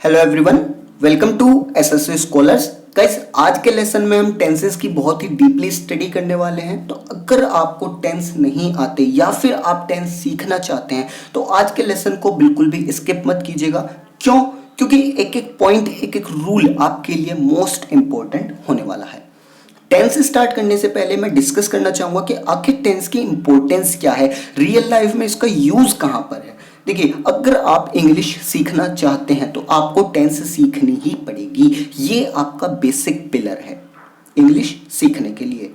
Hello everyone, welcome to SSC scholars. Guys, आज के lesson में हम टेंसेस की बहुत ही डीपली स्टडी करने वाले हैं। तो अगर आपको टेंस नहीं आते या फिर आप टेंस सीखना चाहते हैं तो आज के लेसन को बिल्कुल भी स्किप मत कीजिएगा। क्यों? क्योंकि एक एक पॉइंट, एक एक रूल आपके लिए मोस्ट इंपॉर्टेंट होने वाला है। टेंस स्टार्ट करने से पहले मैं डिस्कस करना चाहूंगा कि आखिर टेंस की इंपॉर्टेंस क्या है, रियल लाइफ में इसका यूज कहां पर है। देखिए, अगर आप इंग्लिश सीखना चाहते हैं तो आपको टेंस सीखनी ही पड़ेगी। ये आपका बेसिक पिलर है इंग्लिश सीखने के लिए।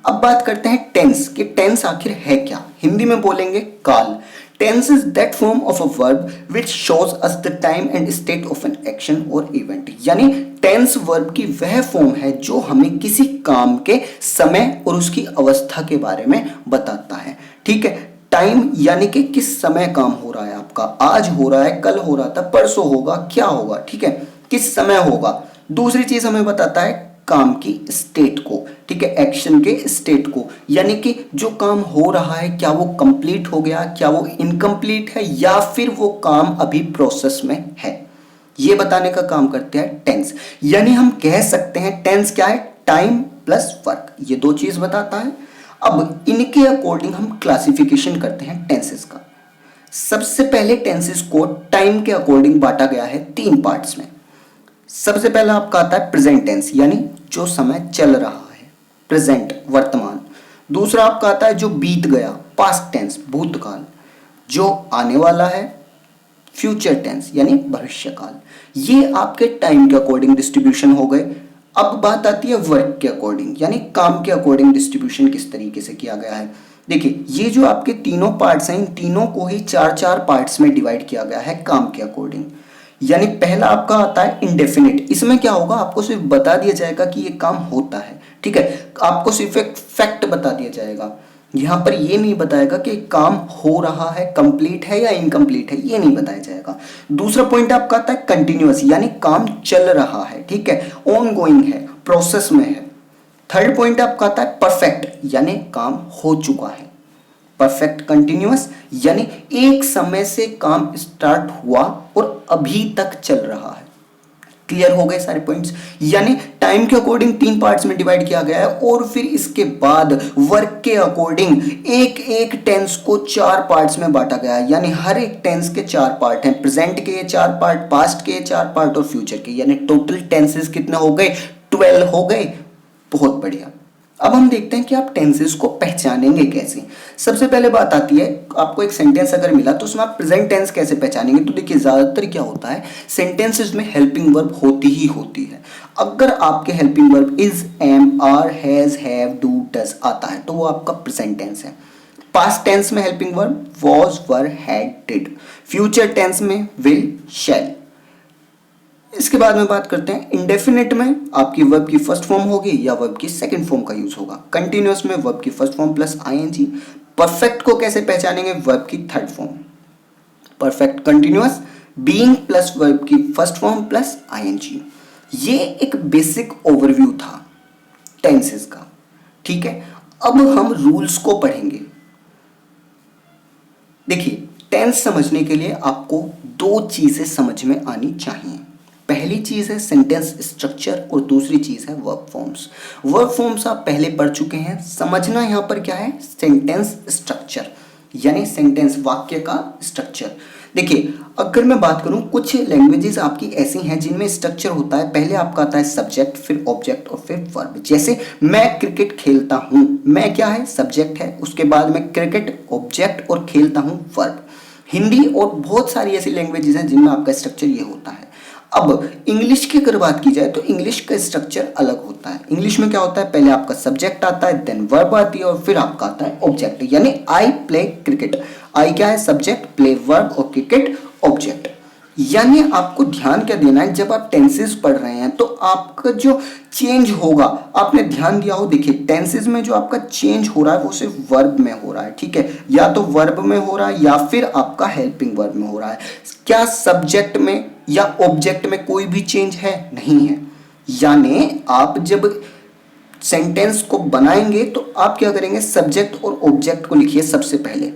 अब बात करते हैं टेंस कि टेंस आखिर है क्या। हिंदी में बोलेंगे काल। Tense is that form of a verb which shows us the time and state of an action और इवेंट। यानी टेंस वर्ब की वह फॉर्म है जो हमें किसी काम के समय और उसकी अवस्था के बारे में बताता है। ठीक है, टाइम यानी कि किस समय काम हो रहा है आपका, आज हो रहा है, कल हो रहा था, परसों होगा, क्या होगा, ठीक है, किस समय होगा। दूसरी चीज हमें बताता है काम की स्टेट को, ठीक है, एक्शन के स्टेट को, यानी कि जो काम हो रहा है क्या वो कंप्लीट हो गया, क्या वो इनकम्प्लीट है, या फिर वो काम अभी प्रोसेस में है। ये बताने का काम करते हैं टेंस। यानी हम कह सकते हैं टेंस क्या है, टाइम प्लस वर्क, ये दो चीज बताता है। अब इनके अकॉर्डिंग हम क्लासिफिकेशन करते हैं टेंसेस का। सबसे पहले टेंसेस को टाइम के अकॉर्डिंग बांटा गया है तीन पार्ट्स में। सबसे पहला आपका आता है प्रेजेंट टेंस, यानी जो समय चल रहा है, प्रेजेंट वर्तमान। दूसरा आपका आता है जो बीत गया, पास्ट टेंस भूतकाल। जो आने वाला है, फ्यूचर टेंस यानी भविष्यकाल। ये आपके टाइम के अकॉर्डिंग डिस्ट्रीब्यूशन हो गए। अब बात आती है वर्क के अकॉर्डिंग, यानी काम के अकॉर्डिंग डिस्ट्रीब्यूशन किस तरीके से किया गया है। देखिए, ये जो आपके तीनों पार्ट्स हैं, इन तीनों को ही चार चार पार्ट्स में डिवाइड किया गया है काम के अकॉर्डिंग। यानी पहला आपका आता है इंडेफिनिट। इसमें क्या होगा, आपको सिर्फ बता दिया जाएगा कि ये काम होता है, ठीक है, आपको सिर्फ एक फैक्ट बता दिया जाएगा। यहां पर ये नहीं बताएगा कि काम हो रहा है, कंप्लीट है या इनकम्प्लीट है, ये नहीं बताया जाएगा। दूसरा पॉइंट आपका आता है कंटिन्यूअस, यानी काम चल रहा है, ठीक है, ऑन गोइंग है, प्रोसेस में है। थर्ड पॉइंट आपका आता है परफेक्ट, यानी काम हो चुका है। परफेक्ट कंटिन्यूअस यानी एक समय से काम स्टार्ट हुआ और अभी तक चल रहा है। क्लियर हो गए सारे पॉइंट्स। यानी टाइम के अकॉर्डिंग तीन पार्ट्स में डिवाइड किया गया है और फिर इसके बाद वर्क के अकॉर्डिंग एक एक टेंस को चार पार्ट्स में बांटा गया है। यानी हर एक टेंस के चार पार्ट हैं, प्रेजेंट के चार पार्ट, पास्ट के चार पार्ट और फ्यूचर के। यानी टोटल टेंसेस कितने हो गए, 12 हो गए। बहुत बढ़िया। अब हम देखते हैं कि आप टेंसेस को पहचानेंगे कैसे। सबसे पहले बात आती है, आपको एक सेंटेंस अगर मिला तो उसमें आप प्रेजेंट टेंस कैसे पहचानेंगे। तो देखिए, ज्यादातर क्या होता है, सेंटेंसेस में हेल्पिंग वर्ब होती ही होती है। अगर आपके helping verb is, am, are, has, have, do, does आता है तो वो आपका प्रेजेंट टेंस है। पास्ट टेंस में helping verb was, were, had, did. Future tense में विल, शैल। इसके बाद में बात करते हैं इंडेफिनिट में आपकी वर्ब की फर्स्ट फॉर्म होगी या वर्ब की सेकंड फॉर्म का यूज होगा। कंटिन्यूअस में वर्ब की first form plus ING. Perfect को कैसे पहचानेंगे, वर्ब की third form perfect continuous, being plus verb की फर्स्ट फॉर्म प्लस आईएनजी। ये एक बेसिक ओवरव्यू था टेंसेस का, ठीक है। अब हम रूल्स को पढ़ेंगे। देखिए, टेंस समझने के लिए आपको दो चीजें समझ में आनी चाहिए। पहली चीज है सेंटेंस स्ट्रक्चर और दूसरी चीज है वर्ब फॉर्म्स। वर्ब फॉर्म्स आप पहले पढ़ चुके हैं। समझना यहां पर क्या है, सेंटेंस स्ट्रक्चर, यानी सेंटेंस वाक्य का स्ट्रक्चर। देखिए, अगर मैं बात करूं, कुछ लैंग्वेजेस आपकी ऐसी हैं जिनमें स्ट्रक्चर होता है। पहले आपका आता है सब्जेक्ट, फिर ऑब्जेक्ट और फिर वर्ब। जैसे मैं क्रिकेट खेलता हूं, मैं क्या है, सब्जेक्ट है, उसके बाद में क्रिकेट ऑब्जेक्ट और खेलता हूं वर्ब। हिंदी और बहुत सारी ऐसी लैंग्वेजेस हैं जिनमें आपका स्ट्रक्चर ये होता है। अब इंग्लिश की अगर बात की जाए तो इंग्लिश का स्ट्रक्चर अलग होता है। इंग्लिश में क्या होता है, पहले आपका सब्जेक्ट आता है, देन वर्ब आती है और फिर आपका आता है ऑब्जेक्ट। यानी आई प्ले क्रिकेट, आई क्या है, सब्जेक्ट, प्ले वर्ब और क्रिकेट ऑब्जेक्ट। यानी आपको ध्यान क्या देना है, जब आप टेंसेस पढ़ रहे हैं तो आपका जो चेंज होगा, आपने ध्यान दिया हो, देखिए टेंसेस में जो आपका चेंज हो रहा है वो सिर्फ वर्ब में हो रहा है, ठीक है, या तो वर्ब में हो रहा है या फिर आपका हेल्पिंग वर्ब में हो रहा है। क्या सब्जेक्ट में या ऑब्जेक्ट में कोई भी चेंज है? नहीं है। यानी आप जब सेंटेंस को बनाएंगे तो आप क्या करेंगे, सब्जेक्ट और ऑब्जेक्ट को लिखिए सबसे पहले,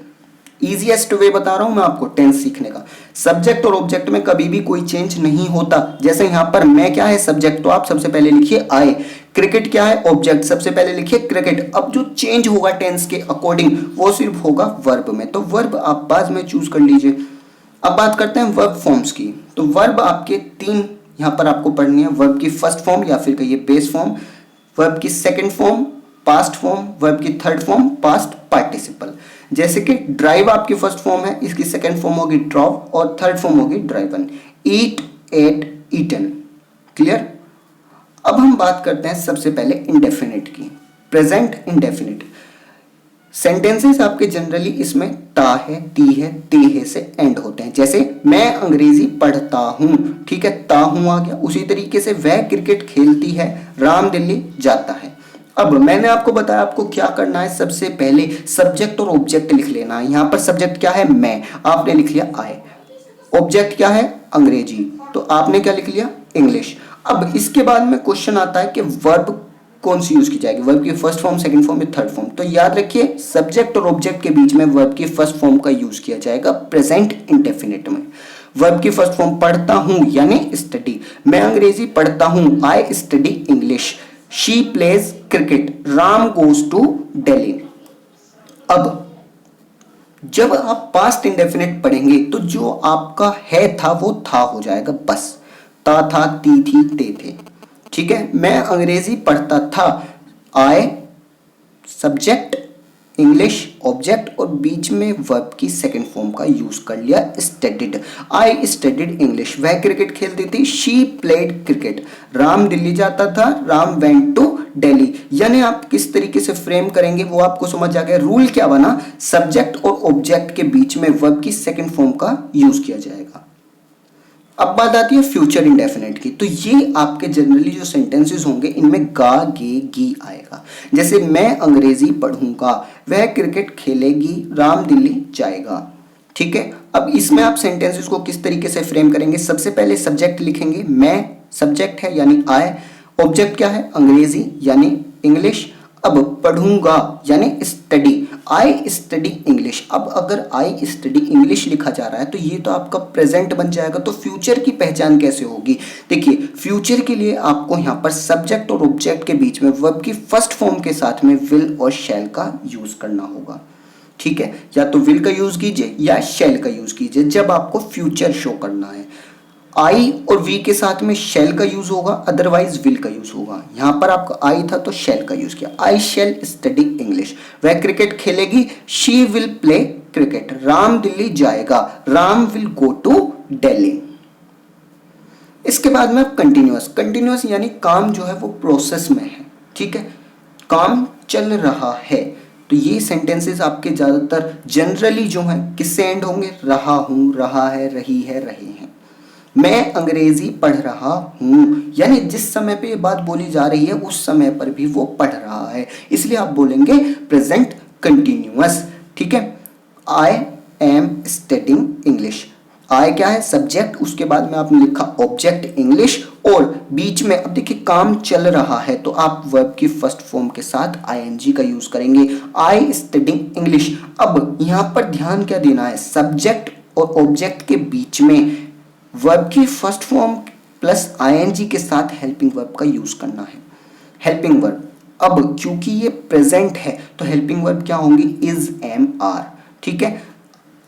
इजीएस्ट वे बता रहा हूं मैं आपको टेंस सीखने का। सब्जेक्ट और ऑब्जेक्ट में कभी भी कोई चेंज नहीं होता। जैसे यहां पर मैं क्या है सब्जेक्ट, तो आप सबसे पहले लिखिए आई। क्रिकेट क्या है ऑब्जेक्ट, सबसे पहले लिखिए क्रिकेट। अब जो चेंज होगा टेंस के अकॉर्डिंग वो सिर्फ होगा वर्ब में, तो वर्ब आप बाद में चूज कर लीजिए। अब बात करते हैं वर्ब फॉर्म्स की। तो वर्ब आपके तीन यहां पर आपको पढ़नी है। वर्ब की फर्स्ट फॉर्म या फिर कहिए बेस फॉर्म, वर्ब की second form past form, verb की थर्ड फॉर्म पास्ट पार्टिसिपल। जैसे कि ड्राइव आपकी फर्स्ट फॉर्म है, इसकी सेकंड फॉर्म होगी ड्रॉप और थर्ड फॉर्म होगी ड्राइवन। ईट, एट, ईटन। क्लियर। अब हम बात करते हैं सबसे पहले इंडेफिनिट की, प्रेजेंट इंडेफिनिट। सेंटेंसेस आपके जनरली इसमें ता है, ती है, ते है से एंड होते हैं। जैसे मैं अंग्रेजी पढ़ता हूं, ठीक है, ता हूं आ गया। उसी तरीके से वह क्रिकेट खेलती है, राम दिल्ली जाता है। अब मैंने आपको बताया आपको क्या करना है, सबसे पहले सब्जेक्ट और ऑब्जेक्ट लिख लेना है। यहां पर सब्जेक्ट क्या है मैं, आपने लिख लिया आई। ऑब्जेक्ट क्या है अंग्रेजी, तो आपने क्या लिख लिया इंग्लिश। अब इसके बाद में क्वेश्चन आता है कि वर्ब कौन सी यूज की जाएगी, वर्ब की फर्स्ट फॉर्म, सेकंड फॉर्म या थर्ड फॉर्म। तो याद रखिए सब्जेक्ट और ऑब्जेक्ट के बीच में वर्ब की फर्स्ट फॉर्म का यूज किया जाएगा प्रेजेंट इंडेफिनिट में। वर्ब की फर्स्ट फॉर्म पढ़ता हूं यानी स्टडी, मैं अंग्रेजी पढ़ता हूं I study English. She plays cricket, Ram goes to Delhi. अब जब आप पास्ट इंडेफिनिट पढ़ेंगे तो जो आपका है था वो था हो जाएगा बस। ता था, ती थी, ते थे। ठीक है, मैं अंग्रेजी पढ़ता था, आई सब्जेक्ट, इंग्लिश ऑब्जेक्ट और बीच में वर्ब की सेकंड फॉर्म का यूज कर लिया स्टडीड। आई स्टडीड इंग्लिश, वह क्रिकेट खेलती थी, she played cricket. Ram Delhi जाता था, राम वेंट टू दिल्ली। यानी आप किस तरीके से फ्रेम करेंगे वो आपको समझ आ गया। रूल क्या बना, सब्जेक्ट और ऑब्जेक्ट के बीच में वर्ब की सेकंड फॉर्म का यूज किया जाएगा। अब बात आती है फ्यूचर इंडेफिनिट की। तो ये आपके जनरली जो सेंटेंसेस होंगे इनमें गा, गे, गी आएगा। जैसे मैं अंग्रेजी पढ़ूंगा, वह क्रिकेट खेलेगी, राम दिल्ली जाएगा। ठीक है, अब इसमें आप सेंटेंसेस को किस तरीके से फ्रेम करेंगे, सबसे पहले सब्जेक्ट लिखेंगे, मैं सब्जेक्ट है यानी आई। ऑब्जेक्ट क्या है अंग्रेजी यानी इंग्लिश। अब पढ़ूंगा यानी स्टडी, आई स्टडी इंग्लिश। अब अगर आई स्टडी इंग्लिश लिखा जा रहा है तो ये तो आपका प्रेजेंट बन जाएगा। तो फ्यूचर की पहचान कैसे होगी, देखिए फ्यूचर के लिए आपको यहाँ पर सब्जेक्ट और ऑब्जेक्ट के बीच में वर्ब की फर्स्ट फॉर्म के साथ में विल और शैल का यूज करना होगा। ठीक है, या तो विल का यूज कीजिए या शैल का यूज कीजिए जब आपको फ्यूचर शो करना है। आई और वी के साथ में शैल का यूज होगा, अदरवाइज विल का यूज होगा। यहां पर आपका आई था तो शैल का यूज किया, आई शैल स्टडी इंग्लिश। वह क्रिकेट खेलेगी, she will play cricket. Ram Delhi जाएगा, Ram will go to Delhi. इसके बाद में कंटिन्यूअस, कंटिन्यूअस यानी काम जो है वो प्रोसेस में है। ठीक है, काम चल रहा है। तो ये सेंटेंसेस आपके ज्यादातर जनरली जो है किससे एंड होंगे, रहा हूं, रहा है, रही है, रहे हैं। मैं अंग्रेजी पढ़ रहा हूं यानी जिस समय पे ये बात बोली जा रही है उस समय पर भी वो पढ़ रहा है, इसलिए आप बोलेंगे प्रेजेंट कंटिन्यूअस। ठीक है, आई एम स्टडिंग इंग्लिश। आई क्या है सब्जेक्ट, उसके बाद में आपने लिखा ऑब्जेक्ट इंग्लिश और बीच में अब देखिए काम चल रहा है तो आप वर्ब की फर्स्ट फॉर्म के साथ आईएनजी का यूज करेंगे, आई स्टडिंग इंग्लिश। अब यहां पर ध्यान क्या देना है, सब्जेक्ट और ऑब्जेक्ट के बीच में वर्ब की फर्स्ट फॉर्म प्लस आईएनजी के साथ हेल्पिंग वर्ब का यूज करना है। हेल्पिंग वर्ब, अब क्योंकि ये प्रेजेंट है तो हेल्पिंग वर्ब क्या होंगी, इज, एम, आर। ठीक है,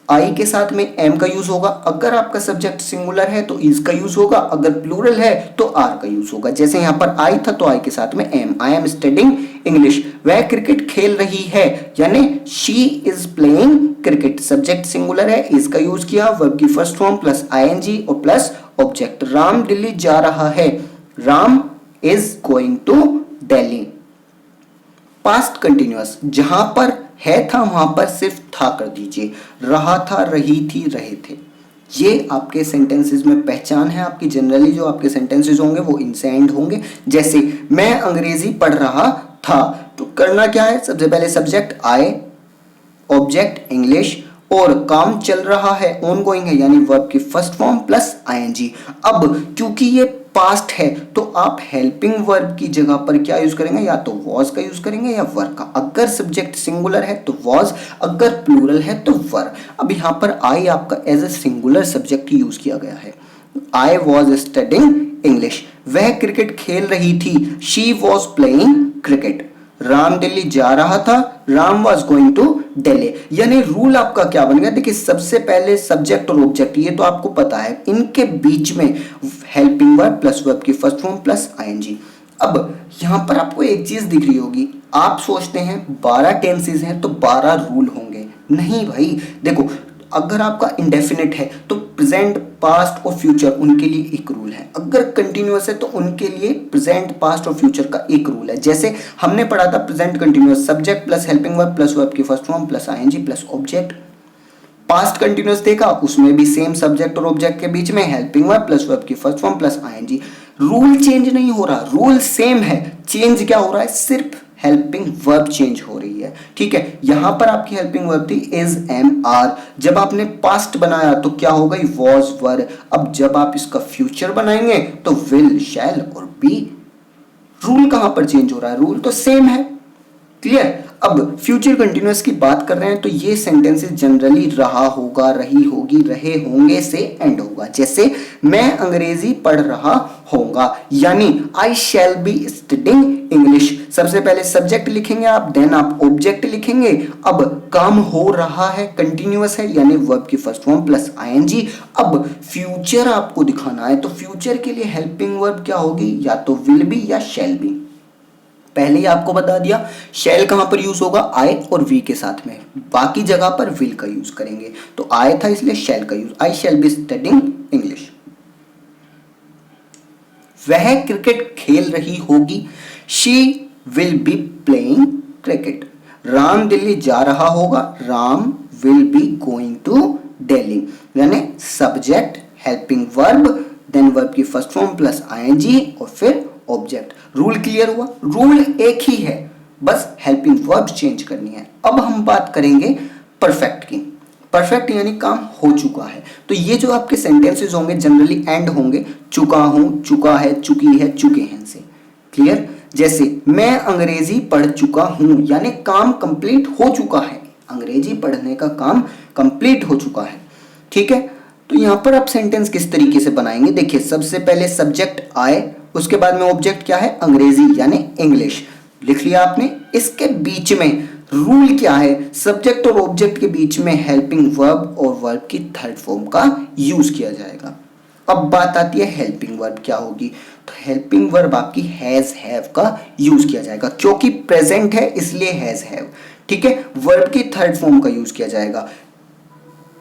आई के साथ में एम का यूज होगा, अगर आपका सब्जेक्ट सिंगुलर है तो इज का यूज होगा, अगर प्लूरल है तो आर का यूज होगा। जैसे यहां पर आई था तो आई के साथ में am, I am studying English. वह क्रिकेट खेल रही है यानी she is playing cricket, subject singular है, इज का यूज किया, वर्ब की फर्स्ट फॉर्म प्लस आईएनजी और प्लस ऑब्जेक्ट। राम दिल्ली जा रहा है, Ram is going to Delhi. Past continuous, जहां पर है था वहां पर सिर्फ था कर दीजिए, रहा था, रही थी, रहे थे। ये आपके सेंटेंसेस में पहचान है आपकी। जनरली जो आपके सेंटेंसेस होंगे वो इनसे एंड होंगे। जैसे मैं अंग्रेजी पढ़ रहा था, तो करना क्या है, सबसे पहले सब्जेक्ट आई, ऑब्जेक्ट इंग्लिश और काम चल रहा है, ऑनगोइंग है यानी वर्ब की फर्स्ट फॉर्म प्लस आईएनजी। अब क्योंकि ये पास्ट है तो आप हेल्पिंग वर्ब की जगह पर क्या यूज करेंगे, या तो वॉज का यूज करेंगे या वर का। अगर सब्जेक्ट सिंगुलर है तो वॉज, अगर प्लूरल है तो वर। अब यहाँ पर आई आपका as a singular subject use किया गया है। आई वॉज स्टडिंग इंग्लिश, वह क्रिकेट खेल रही थी, she was playing cricket. Ram Delhi जा रहा था, Ram was going to Delhi. यानी रूल आपका क्या बन गया, देखिए सबसे पहले सब्जेक्ट और ऑब्जेक्ट, ये तो आपको पता है, इनके बीच में हेल्पिंग वर्ब प्लस वर्ब की फर्स्ट फॉर्म प्लस आईएनजी। अब यहां पर आपको एक चीज दिख रही होगी, आप सोचते हैं 12 टेंसेस हैं तो 12 रूल होंगे। नहीं भाई, देखो अगर आपका इंडेफिनिट है तो प्रेजेंट, पास्ट और फ्यूचर उनके लिए एक रूल है। अगर कंटिन्यूअस है तो उनके लिए प्रेजेंट, पास्ट और फ्यूचर का एक रूल है। जैसे हमने पढ़ा था present continuous, subject plus helping verb plus verb की first form plus ING plus object. Past continuous देखा, उसमें भी सेम सब्जेक्ट और ऑब्जेक्ट के बीच में हेल्पिंग वर्ब प्लस वर्ब की first form plus ING. Rule change नहीं हो रहा, रूल सेम है, चेंज क्या हो रहा है, सिर्फ हेल्पिंग वर्ब चेंज हो रही है। ठीक है, यहां पर आपकी हेल्पिंग वर्ब थी इज, एम, आर। जब आपने पास्ट बनाया तो क्या हो गई, वॉज, वर। अब जब आप इसका फ्यूचर बनाएंगे तो विल, शैल और बी। रूल कहां पर चेंज हो रहा है, रूल तो सेम है। क्लियर। अब फ्यूचर कंटिन्यूअस की बात कर रहे हैं तो ये सेंटेंसेस जनरली रहा होगा, रही होगी, रहे होंगे से एंड होगा। जैसे मैं अंग्रेजी पढ़ रहा होगा, यानी आई शैल बी स्टडिंग इंग्लिश। सबसे पहले सब्जेक्ट लिखेंगे आप, देन आप ऑब्जेक्ट लिखेंगे। अब काम हो रहा है, कंटिन्यूअस है, यानी वर्ब की फर्स्ट फॉर्म प्लस आईएनजी। अब फ्यूचर आपको दिखाना है तो फ्यूचर के लिए हेल्पिंग वर्ब क्या होगी, या तो विल बी या शैल बी। पहले ही आपको बता दिया, शैल कहां पर यूज होगा, आई और वी के साथ में, बाकी जगह पर विल का यूज करेंगे। तो आई था इसलिए शैल का use, I shall be studying English. वह क्रिकेट खेल रही होगी, she will be playing cricket. Ram Delhi जा रहा होगा, Ram will be going to Delhi. यानी subject, helping verb, then verb की फर्स्ट फॉर्म प्लस आईएनजी और फिर ऑब्जेक्ट। रूल क्लियर हुआ, रूल एक ही है, बस हेल्पिंग वर्ब चेंज करनी है। अब हम बात करेंगे परफेक्ट की। परफेक्ट यानी काम हो चुका है। तो ये जो आपके सेंटेंसेस होंगे जनरली एंड होंगे चुका हूं, चुका है, चुकी है, चुके हैं से। क्लियर। जैसे मैं अंग्रेजी पढ़ चुका हूं, यानी काम कंप्लीट हो चुका है, अंग्रेजी पढ़ने का काम कंप्लीट हो चुका है। ठीक है, तो यहां पर आप सेंटेंस किस तरीके से बनाएंगे, देखिए सबसे पहले सब्जेक्ट आए, उसके बाद में ऑब्जेक्ट क्या है, अंग्रेजी यानी इंग्लिश लिख लिया आपने। इसके बीच में रूल क्या है, सब्जेक्ट और ऑब्जेक्ट के बीच में हेल्पिंग वर्ब और वर्ब की थर्ड फॉर्म का यूज किया जाएगा। अब बात आती है हेल्पिंग वर्ब क्या होगी, तो हेल्पिंग वर्ब आपकी हैज, हैव का यूज किया जाएगा, क्योंकि प्रेजेंट है इसलिए हैज, हैव। ठीक है, वर्ब की थर्ड फॉर्म का यूज किया जाएगा।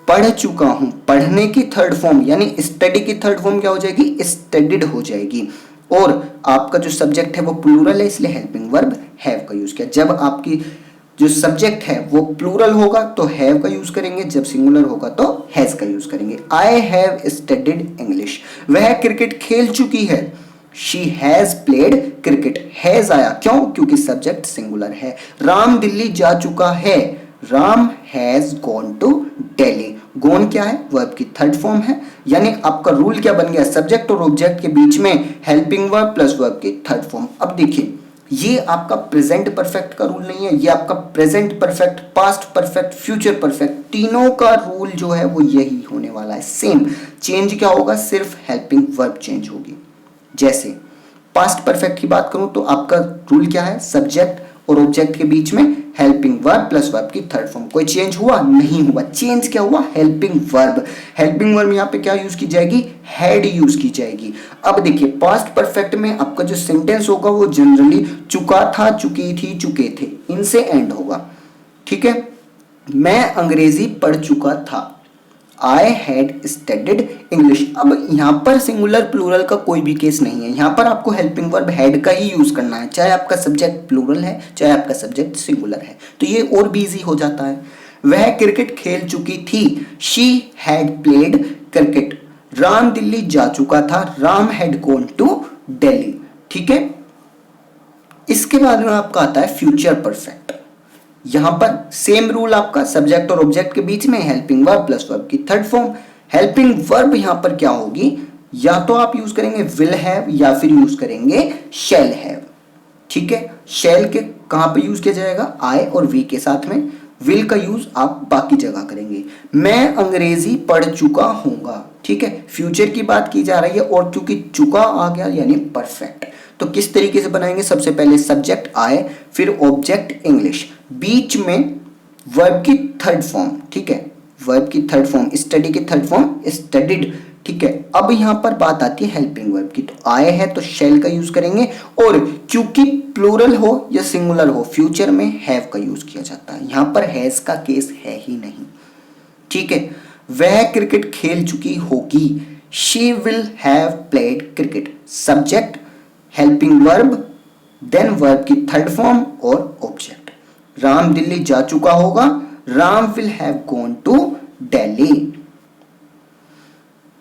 पढ़ चुका हूं, पढ़ने की थर्ड फॉर्म यानी स्टडी की थर्ड फॉर्म क्या हो जाएगी, स्टडीड हो जाएगी। और आपका जो सब्जेक्ट है वो प्लूरल है इसलिए हेल्पिंग वर्ब हैव का यूज किया। जब आपकी जो सब्जेक्ट है वो प्लूरल होगा तो हैव का यूज करेंगे, जब सिंगुलर होगा तो हैज का यूज करेंगे। आई हैव स्टडीड इंग्लिश, वह क्रिकेट खेल चुकी है, she has played cricket. Has आया क्यों, क्योंकि सब्जेक्ट सिंगुलर है। राम दिल्ली जा चुका है, Ram has gone to Delhi. Gone क्या है, वर्ब की थर्ड फॉर्म है, यानी आपका रूल क्या बन गया, सब्जेक्ट और ऑब्जेक्ट के बीच में हेल्पिंग वर्ब प्लस वर्ब की थर्ड फॉर्म। अब देखिए ये आपका प्रेजेंट परफेक्ट का रूल नहीं है, ये आपका present perfect, past perfect, future perfect, तीनों का रूल जो है वो यही होने वाला है, सेम। चेंज क्या होगा, सिर्फ हेल्पिंग वर्ब चेंज होगी। जैसे पास्ट परफेक्ट की बात करूं तो आपका रूल क्या है, सब्जेक्ट और ऑब्जेक्ट के बीच में हेल्पिंग वर्ब प्लस वर्ब की थर्ड फॉर्म। कोई चेंज हुआ, नहीं हुआ। चेंज क्या हुआ, हेल्पिंग वर्ब। हेल्पिंग वर्ब यहाँ पे क्या यूज की जाएगी, हैड यूज की जाएगी। अब देखिए पास्ट परफेक्ट में आपका जो सेंटेंस होगा वो जनरली चुका था, चुकी थी, चुके थे, इनसे एंड होगा। ठीक है, मैं अंग्रेजी पढ़ चुका था, आई हैड स्टडीड इंग्लिश। अब यहां पर सिंगुलर प्लूरल का कोई भी केस नहीं है, यहां पर आपको हेल्पिंग वर्ब हैड का ही यूज करना है, चाहे आपका सब्जेक्ट प्लूरल है चाहे आपका सब्जेक्ट सिंगुलर है, तो ये और भी इजी हो जाता है। वह क्रिकेट खेल चुकी थी, she had played cricket. Ram Delhi जा चुका था, Ram had gone to Delhi. ठीक है, इसके बाद में आपका आता है फ्यूचर परफेक्ट। यहां पर सेम रूल आपका, सब्जेक्ट और ऑब्जेक्ट के बीच में हेल्पिंग वर्ब प्लस वर्ब की थर्ड फॉर्म। हेल्पिंग वर्ब यहां पर क्या होगी, या तो आप यूज करेंगे विल हैव या फिर यूज करेंगे शैल हैव। ठीक है, शैल के कहां पे यूज किया जाएगा, आई और वी के साथ में। विल का यूज आप बाकी जगह करेंगे। मैं अंग्रेजी पढ़ चुका हूंगा, ठीक है, फ्यूचर की बात की जा रही है और क्योंकि चुका आ गया यानी परफेक्ट। तो किस तरीके से बनाएंगे, सबसे पहले सब्जेक्ट आई, फिर ऑब्जेक्ट इंग्लिश, बीच में वर्ब की थर्ड फॉर्म, ठीक है, वर्ब की थर्ड फॉर्म, स्टडी की थर्ड फॉर्म स्टडीड, ठीक है। अब यहां पर बात आती है हेल्पिंग वर्ब की, तो आए है तो शैल का यूज करेंगे, और क्योंकि प्लूरल हो या सिंगुलर हो फ्यूचर में हैव का यूज किया जाता है। यहां पर हैज का केस है ही नहीं, ठीक है। वह क्रिकेट खेल चुकी होगी, she will have played cricket, subject, helping verb, then verb की थर्ड फॉर्म और ऑब्जेक्ट। राम दिल्ली जा चुका होगा, Ram will have gone to Delhi.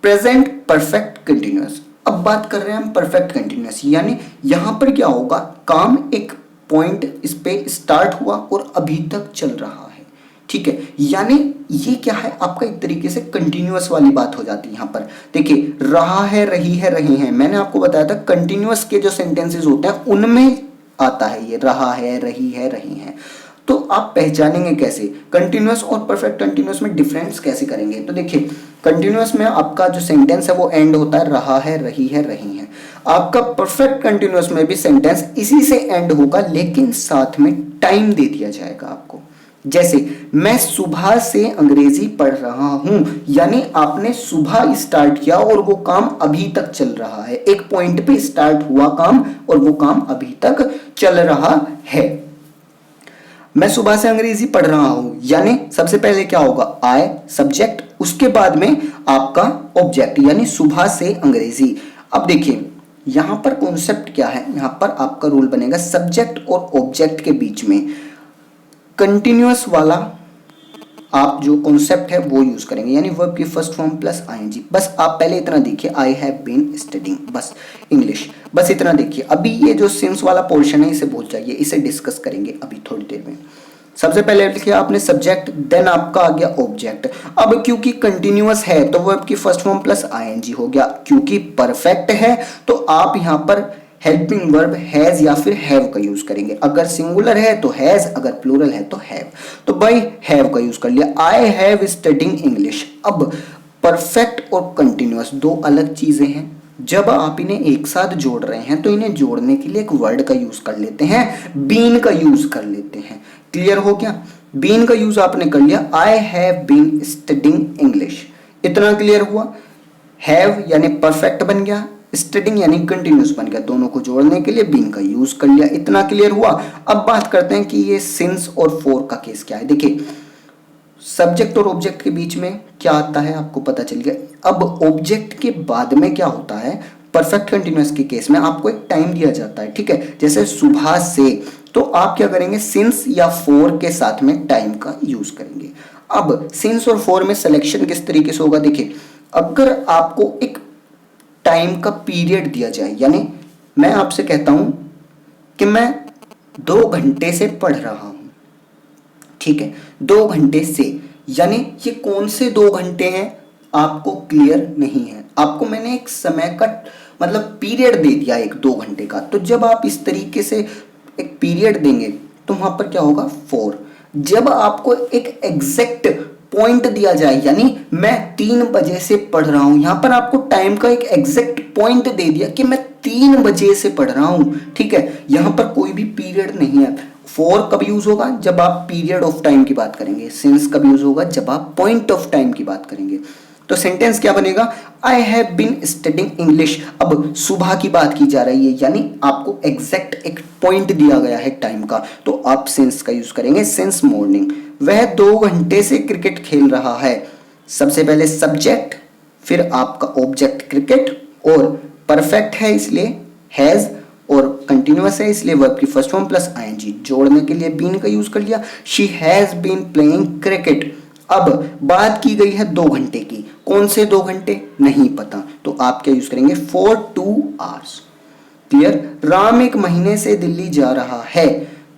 Present perfect continuous, अब बात कर रहे हैं हम परफेक्ट कंटिन्यूअस, यानी यहां पर क्या होगा, काम एक पॉइंट इस पे स्टार्ट हुआ और अभी तक चल रहा है, ठीक है। यानी ये क्या है, आपका एक तरीके से कंटिन्यूअस वाली बात हो जाती है। यहां पर देखिए, रहा है, रही है, रही हैं, मैंने आपको बताया था कंटिन्यूअस के जो सेंटेंसेस होते हैं उनमें आता है ये रहा है, रही है, रही हैं। तो आप पहचानेंगे कैसे कंटिन्यूअस और परफेक्ट कंटिन्यूअस में डिफरेंस कैसे करेंगे, तो देखिए कंटिन्यूअस में आपका जो सेंटेंस है वो एंड होता है रहा है, रही है, रही है। आपका परफेक्ट कंटिन्यूअस में भी सेंटेंस इसी से एंड होगा, लेकिन साथ में टाइम दे दिया जाएगा आपको। जैसे मैं सुबह से अंग्रेजी पढ़ रहा हूं, यानी आपने सुबह स्टार्ट किया और वो काम अभी तक चल रहा है, एक पॉइंट पे स्टार्ट हुआ काम और वो काम अभी तक चल रहा है। मैं सुबह से अंग्रेजी पढ़ रहा हूं, यानी सबसे पहले क्या होगा, आई सब्जेक्ट, उसके बाद में आपका ऑब्जेक्ट, यानी सुबह से अंग्रेजी। अब देखिए यहां पर कॉन्सेप्ट क्या है, यहां पर आपका रूल बनेगा सब्जेक्ट और ऑब्जेक्ट के बीच में कंटिन्यूअस वाला आप जो कॉन्सेप्ट है वो यूज करेंगे, यानी वर्ब की फर्स्ट फॉर्म प्लस आईएनजी। बस आप पहले इतना देखिए, आई हैव बीन स्टडिंग, बस इंग्लिश, बस इतना देखिए। अभी ये जो सिंस वाला पोर्शन है इसे भूल जाइए, इसे डिस्कस करेंगे अभी थोड़ी देर में। सबसे पहले लिखिए आपने सब्जेक्ट, देन आपका आ गया ऑब्जेक्ट। अब क्योंकि कंटिन्यूअस है तो वर्ब की फर्स्ट फॉर्म प्लस आईएनजी हो गया, क्योंकि परफेक्ट है तो आप यहां पर हेल्पिंग वर्ब हैज या फिर हैव का यूज करेंगे। अगर सिंगुलर है तो हैज, अगर प्लूरल है तो हैव। तो भाई हैव का यूज कर लिया, आई हैव स्टडिंग इंग्लिश। अब परफेक्ट और कंटिन्यूअस दो अलग चीजें हैं, जब आप इन्हें एक साथ जोड़ रहे हैं तो इन्हें जोड़ने के लिए एक वर्ड का यूज कर लेते हैं, बीन का यूज कर लेते हैं। क्लियर हो गया, बीन का यूज आपने कर लिया, I have been studying English, इतना क्लियर हुआ। हैव यानी परफेक्ट बन गया, स्टडिंग यानी कंटिन्यूअस बन गया, दोनों को जोड़ने के लिए बीन का यूज कर लिया, इतना क्लियर हुआ। अब बात करते हैं कि ये सिंस और फॉर का केस क्या है। देखिए सब्जेक्ट और ऑब्जेक्ट के बीच में क्या आता है आपको पता चल गया। अब ऑब्जेक्ट के बाद में क्या होता है, परफेक्ट कंटिन्यूअस के केस में आपको एक टाइम दिया जाता है, ठीक है, जैसे सुबह से, तो आप क्या करेंगे, सिंस या फॉर के साथ में टाइम का यूज करेंगे। अब सिंस और फॉर में सिलेक्शन किस तरीके से होगा, देखिए अगर आपको एक टाइम का पीरियड दिया जाए, यानी मैं आपसे कहता हूं कि मैं 2 घंटे से पढ़ रहा हूं, ठीक है, 2 घंटे से, यानी ये कौन से 2 घंटे हैं आपको क्लियर नहीं है, आपको मैंने एक समय का मतलब पीरियड दे दिया एक 2 घंटे का। तो जब आप इस तरीके से एक पीरियड देंगे तो वहां पर क्या होगा, फॉर। जब आपको एक एग्जैक्ट पॉइंट दिया जाए, यानी मैं 3 बजे से पढ़ रहा हूं, यहां पर आपको टाइम का एक एग्जैक्ट पॉइंट दे दिया कि मैं 3 बजे से पढ़ रहा हूं, ठीक है, यहां पर कोई भी पीरियड नहीं है। फॉर कब यूज होगा, जब आप पीरियड ऑफ टाइम की बात करेंगे। सिंस कब यूज होगा, जब आप पॉइंट ऑफ टाइम की बात करेंगे। तो सेंटेंस क्या बनेगा, I have been studying English. अब सुबह की बात की जा रही है, यानी आपको एग्जैक्ट एक पॉइंट दिया गया है टाइम का, तो आप सिंस का यूज करेंगे, सिंस मॉर्निंग। वह 2 घंटे से क्रिकेट खेल रहा है, सबसे पहले सब्जेक्ट, फिर आपका ऑब्जेक्ट क्रिकेट, और परफेक्ट है इसलिए हैज, और कंटिन्यूअस है इसलिए वर्ब की फर्स्ट फॉर्म प्लस आईएनजी, जोड़ने के लिए बीन का यूज कर लिया, she has been playing cricket. अब बात की गई है 2 घंटे की, कौन से 2 घंटे नहीं पता, तो आप क्या यूज करेंगे, फॉर 2 आवर्स। क्लियर, राम 1 महीने से दिल्ली जा रहा है,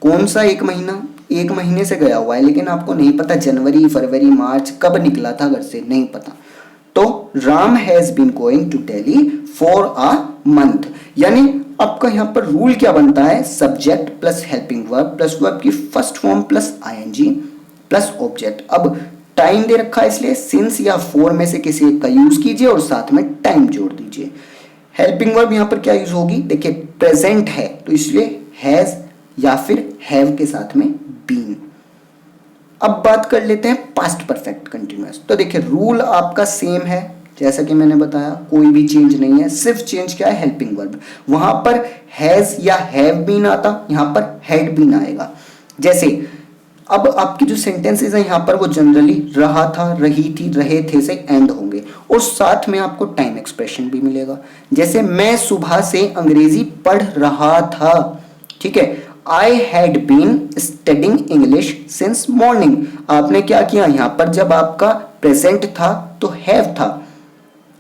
कौन सा 1 महीना, 1 महीने से गया हुआ है, लेकिन आपको नहीं पता जनवरी, फरवरी, मार्च कब निकला था घर से, नहीं पता, तो Ram has been going to Delhi for a month, यानी आपका यहाँ पर रूल क्या बनता है, subject plus helping verb plus verb की first form plus ING plus object. अब टाइम दे रखा है इसलिए सिंस या फॉर में से किसी एक का यूज कीजिए और साथ में टाइम जोड़ दीजिए। हेल्पिंग वर्ब यहाँ पर क्या यूज होगी, देखिए प्रेजेंट है तो इसलिए हैज या फिर हैव के साथ में बीन। अब बात कर लेते हैं पास्ट परफेक्ट कंटिन्यूअस। तो देखिए रूल आपका सेम है, जैसा कि मैंने बताया कोई भी चेंज नहीं है, सिर्फ चेंज क्या है, हेल्पिंग वर्ब। वहां पर हैज या हैव बीन आता, यहां पर हैड बीन आएगा। जैसे अब आपकी जो सेंटेंसेस है यहाँ पर वो जनरली रहा था, रही थी, रहे थे से एंड होंगे और साथ में आपको टाइम एक्सप्रेशन भी मिलेगा। जैसे मैं सुबह से अंग्रेजी पढ़ रहा था, ठीक है, I had been studying English since morning. आपने क्या किया यहाँ पर, जब आपका प्रेजेंट था तो हैव था,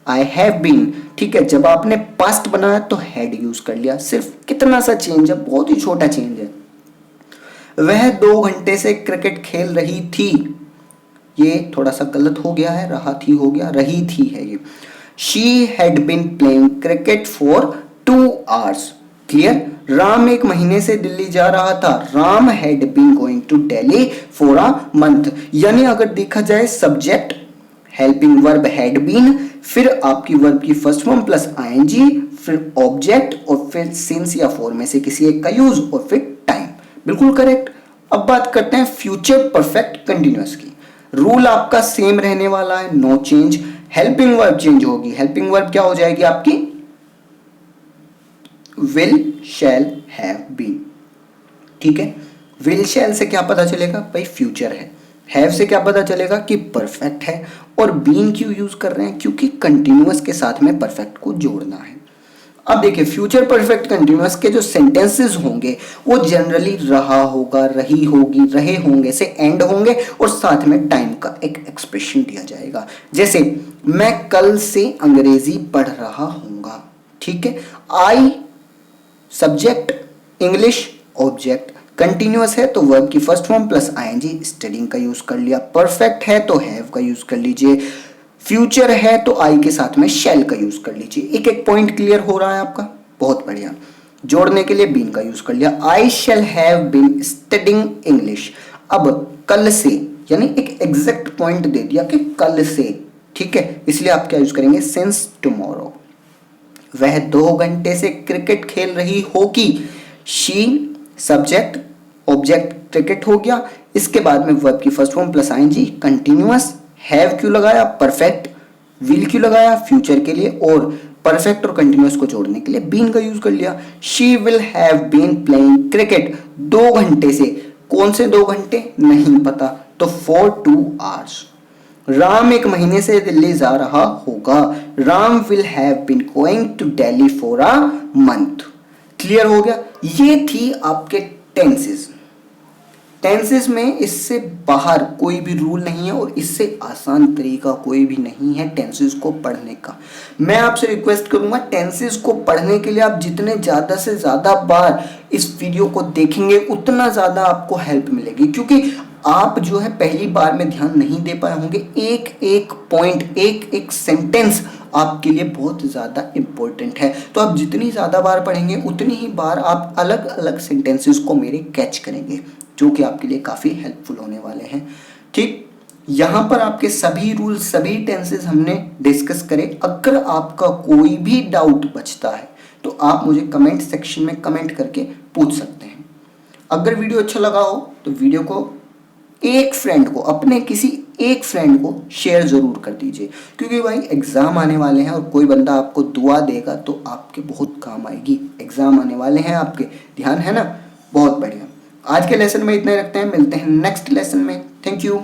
आई हैव बीन, ठीक है। जब आपने पास्ट बनाया तो हैड यूज कर लिया। सिर्फ कितना सा चेंज है, बहुत ही छोटा चेंज है। वह 2 घंटे से क्रिकेट खेल रही थी, ये थोड़ा सा गलत हो गया है, रहा थी हो गया, रही थी है ये। She had been playing cricket for 2 hours। Clear. Ram 1 महीने से दिल्ली जा रहा था, Ram had been going to Delhi for a month. यानी अगर देखा जाए subject, helping verb had been, फिर आपकी वर्ब की फर्स्ट फॉर्म प्लस आईएनजी, फिर ऑब्जेक्ट और फिर सिंस या फॉर में से किसी एक का यूज और फिर टाइम। बिल्कुल करेक्ट। अब बात करते हैं फ्यूचर परफेक्ट कंटिन्यूअस की। रूल आपका सेम रहने वाला है, no change. Helping verb change होगी, हेल्पिंग वर्ब क्या हो जाएगी आपकी, विल शैल हैव बीन, ठीक है। विल शैल से क्या पता चलेगा भाई फ्यूचर है, हैव से क्या पता चलेगा कि परफेक्ट है, और बीन क्यों यूज कर रहे हैं, क्योंकि कंटिन्यूअस के साथ में परफेक्ट को जोड़ना है। अब देखिए फ्यूचर परफेक्ट कंटिन्यूअस के जो सेंटेंसेस होंगे वो जनरली रहा होगा, रही होगी, रहे होंगे से एंड होंगे और साथ में टाइम का एक एक्सप्रेशन दिया जाएगा। जैसे मैं कल से अंग्रेजी पढ़ रहा हूंगा, ठीक है। I subject, English object, continuous है तो वर्ब की first form plus ING studying का यूज कर लिया, परफेक्ट है तो हैव का यूज कर लीजिए, फ्यूचर है तो आई के साथ में शैल का यूज कर लीजिए। एक एक पॉइंट क्लियर हो रहा है आपका, बहुत बढ़िया। जोड़ने के लिए बीन का यूज कर लिया, I shall have been studying English. अब कल से यानी एक एग्जैक्ट पॉइंट दे दिया कि कल से, ठीक है, इसलिए आप क्या यूज करेंगे, सिंस टुमारो। वह 2 घंटे से क्रिकेट खेल रही होगी, शी सब्जेक्ट ऑब्जेक्ट क्रिकेट हो गया, इसके बाद में वर्ब की first form plus ING, continuous, have क्यों लगाया, परफेक्ट, विल क्यों लगाया, फ्यूचर के लिए, और परफेक्ट और कंटिन्यूअस को जोड़ने के लिए बीन का यूज कर लिया। She will have been playing cricket 2 घंटे से, कौन से 2 घंटे नहीं पता, तो फॉर 2 hours। राम 1 महीने से दिल्ली जा रहा होगा, Ram will have been going to Delhi for a month. Clear हो गया। ये थी आपके टेंसेस। टेंसेस में इससे बाहर कोई भी रूल नहीं है और इससे आसान तरीका कोई भी नहीं है टेंसेस को पढ़ने का। मैं आपसे रिक्वेस्ट करूंगा टेंसेस को पढ़ने के लिए आप जितने ज़्यादा से ज़्यादा बार इस वीडियो को देखेंगे उतना ज़्यादा आपको हेल्प मिलेगी, क्योंकि आप जो है पहली बार में ध्यान नहीं दे पाए होंगे। एक एक पॉइंट, एक एक सेंटेंस आपके लिए बहुत ज़्यादा इम्पोर्टेंट है। तो आप जितनी ज़्यादा बार पढ़ेंगे उतनी ही बार आप अलग अलग सेंटेंसेस को मेरे कैच करेंगे, जो कि आपके लिए काफ़ी हेल्पफुल होने वाले हैं। ठीक, यहाँ पर आपके सभी रूल, सभी टेंसेस हमने डिस्कस करे। अगर आपका कोई भी डाउट बचता है तो आप मुझे कमेंट सेक्शन में कमेंट करके पूछ सकते हैं। अगर वीडियो अच्छा लगा हो तो वीडियो को एक फ्रेंड को, अपने किसी एक फ्रेंड को शेयर ज़रूर कर दीजिए, क्योंकि भाई एग्ज़ाम आने वाले हैं और कोई बंदा आपको दुआ देगा तो आपके बहुत काम आएगी। एग्ज़ाम आने वाले हैं आपके, ध्यान है ना। बहुत बढ़िया। आज के लेसन में इतना ही रखते हैं, मिलते हैं नेक्स्ट लेसन में। Thank you.